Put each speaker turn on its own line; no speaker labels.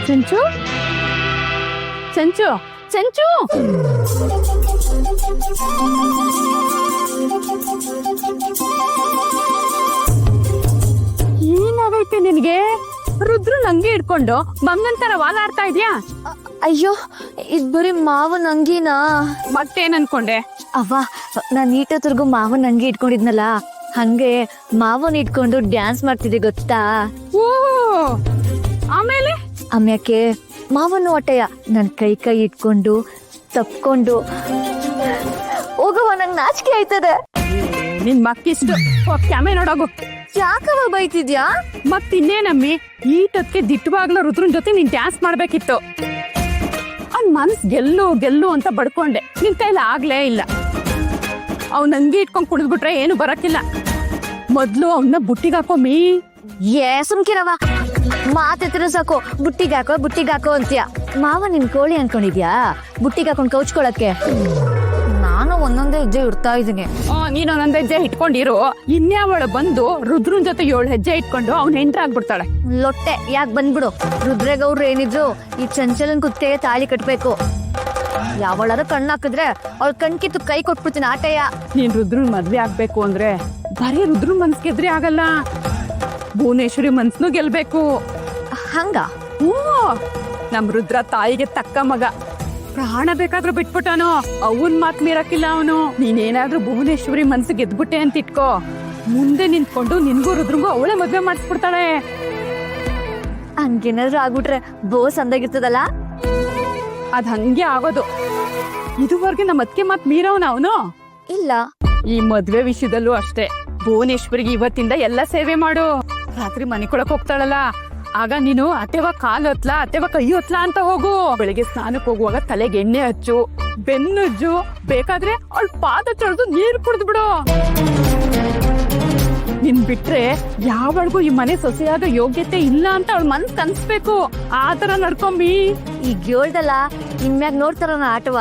ಚಂಚು ಚಂಚು ಚಂಚು ಏನಾಗೈತೆ ನಿನ್ಗೆ? ರುದ್ರ ನಂಗೆ ಇಟ್ಕೊಂಡು ಮಂಗನ್ ತರ ವಾಲಾಡ್ತಾ ಇದ್ಯಾ?
ಅಯ್ಯೋ ಇದ್ ಬರೀ ಮಾವನ್ ಅಂಗಿನಾ?
ಮತ್ತೇನ್ ಅನ್ಕೊಂಡೆ?
ಅವ್ವ ನಾನ್ ಈಟೋವರ್ಗು ಮಾವನ್ ಅಂಗಿ ಇಟ್ಕೊಂಡಿದ್ನಲ್ಲ, ಹಂಗೆ ಮಾವನ್ ಇಟ್ಕೊಂಡು ಡ್ಯಾನ್ಸ್ ಮಾಡ್ತಿದ್ದೆ ಗೊತ್ತಾ?
ಓ ಆಮೇಲೆ
ಆಮ್ಯಾಕೆ ಮಾವನ ಹೊಟ್ಟೆಯ ನನ್ ಕೈ ಇಟ್ಕೊಂಡು ತಪ್ಕೊಂಡು ಹೋಗವ, ನಂಗ್ ನಾಚಿಕೆ ಆಯ್ತದೆ.
ನಿನ್ ಮಕ್ಕಿಷ್ಟು ಕ್ಯಾಮೆ ನೋಡೋಗು.
ಯಾಕವ ಬೈತಿದ್ಯಾ?
ಮತ್ತಿನ್ನೇನಮ್ಮಿ, ಈಟಕ್ಕೆ ದಿಟ್ಟವಾಗ್ಲೂ ರುದ್ರನ್ ಜೊತೆ ನೀನ್ ಡ್ಯಾನ್ಸ್ ಮಾಡ್ಬೇಕಿತ್ತು. ಅವ್ನ್ ಮನ್ಸ್ ಗೆಲ್ಲು ಗೆಲ್ಲು ಅಂತ ಬಡ್ಕೊಂಡೆ, ನಿನ್ ಕೈಲಿ ಆಗ್ಲೇ ಇಲ್ಲ. ಅವ್ನ ಅಂಗಿ ಇಟ್ಕೊಂಡ್ ಕುಡಿದ್ಬಿಟ್ರೆ ಏನು ಬರಕ್ಕಿಲ್ಲ. ಮೊದ್ಲು ಅವನ್ನ ಬುಟ್ಟಿಗಾಕೊಮ್ಮಿ.
ಸುಮ್ಕಿರವ, ಮಾತೆತ್ರ ಸಾಕು ಬುಟ್ಟಿಗೆ ಹಾಕೋ ಅಂತೀಯ. ಮಾವ ನಿನ್ ಕೋಳಿ ಅನ್ಕೊಂಡಿದ್ಯಾ ಬುಟ್ಟಿಗೆ ಹಾಕೊಂಡ್ ಕೌಚ್ಕೊಳಕ್ಕೆ? ನಾನು ಒಂದೊಂದೇ ಹೆಜ್ಜೆ ಇಡ್ತಾ ಇದೀನಿ.
ನೀನು ಒಂದೊಂದ್ ಹೆಜ್ಜೆ ಇಟ್ಕೊಂಡಿರು. ಇನ್ಯಾವಳು ಬಂದು ರುದ್ರನ್ ಜೊತೆ 7 ಹೆಜ್ಜೆ ಇಟ್ಕೊಂಡು ಅವ್ನ ಹೆಂಡ್ರ ಆಗ್ಬಿಡ್ತಾಳೆ.
ಲೊಟ್ಟೆ ಯಾಕೆ ಬಂದ್ಬಿಡು. ರುದ್ರೇಗೌಡ್ರು ಏನಿದ್ರು ಈ ಚಂಚಲನ್ ಕುತ್ತೆ ತಾಳಿ ಕಟ್ಬೇಕು. ಯಾವಳಾರು ಕಣ್ಣಾಕಿದ್ರೆ ಅವಳ ಕಣ್ಕಿತ್ತು ಕೈ ಕೊಟ್ಬಿಡ್ತೀನಿ ಆಟಯ್ಯ.
ನೀನ್ ರುದ್ರನ್ ಮದ್ವೆ ಆಗ್ಬೇಕು ಅಂದ್ರೆ ಬರೀ ರುದ್ರನ್ ಮನ್ಸ್ ಗೆದ್ರೆ ಆಗಲ್ಲ, ಭುವನೇಶ್ವರಿ ಮನ್ಸ್ನು ಗೆಲ್ಬೇಕು.
ಹಂಗ?
ನಮ್ ರುದ್ರ ತಾಯಿಗೆ ತಕ್ಕ ಮಗ. ಪ್ರಾಣ ಬೇಕಾದ್ರೂ ಬಿಟ್ಬಿಟ್ಟಾನು, ಅವನ್ ಮಾತ್ ಮೀರಕ್ಕಿಲ್ಲ ಅವನು. ನೀನೇನಾದ್ರೂ ಭುವನೇಶ್ವರಿ ಮನ್ಸು ಗೆದ್ಬಿಟ್ಟೆ ಅಂತ ಇಟ್ಕೋ, ಮುಂದೆ ನಿಂತ್ಕೊಂಡು ನಿನ್ಗೂ ರುದ್ರಂಗೂ ಅವಳೇ ಮದ್ವೆ ಮಾಡಿಸ್ಬಿಡ್ತಾಳೆ.
ಹಂಗೇನಾದ್ರು ಆಗ್ಬಿಟ್ರೆ ಬೋಸ್ ಅಂದಾಗಿರ್ತದಲ್ಲ.
ಅದ್ ಹಂಗೆ ಆಗೋದು. ಇದುವರೆಗೆ ನಮ್ಮ ಅದ್ಕೆ ಮಾತ್ ಮೀರವನ ಅವನು
ಇಲ್ಲ.
ಈ ಮದ್ವೆ ವಿಷಯದಲ್ಲೂ ಅಷ್ಟೇ. ಭುವನೇಶ್ವರಿಗೆ ಇವತ್ತಿಂದ ಎಲ್ಲ ಸೇವೆ ಮಾಡು. ರಾತ್ರಿ ಮನೆ ಕೊಡಕ್ ಹೋಗ್ತಾಳಲ್ಲ, ಆಗ ನೀನು ಅತೆವ ಕಾಲು ಹೊತ್ಲಾ ಅತೆವ ಕೈ ಹೊತ್ಲಾ ಅಂತ ಹೋಗು. ಬೆಳಿಗ್ಗೆ ಸ್ನಾನಕ್ಕೆ ಹೋಗುವಾಗ ತಲೆಗೆ ಎಣ್ಣೆ ಹಚ್ಚು, ಬೆನ್ನುಜ್ಜು, ಬೇಕಾದ್ರೆ ಅವಳ ಪಾದ ತೊಳೆದು ನೀರು ಕುಡಿದು ಬಿಡು. ನಿನ್ ಬಿಟ್ರೆ ಯಾವಳಿಗೂ ಈ ಮನೆ ಸೊಸೆಯಾದ ಯೋಗ್ಯತೆ ಇಲ್ಲ ಅಂತ ಅವಳ ಮನ್ಸ್ ಕನ್ಸ್ಬೇಕು. ಆ ತರ ನಡ್ಕೊಂಬಿ.
ಈಗ ಹೇಳ್ದಲ್ಲ, ಇನ್ಮ್ಯಾಗ ನೋಡ್ತಾರ ಆಟವ.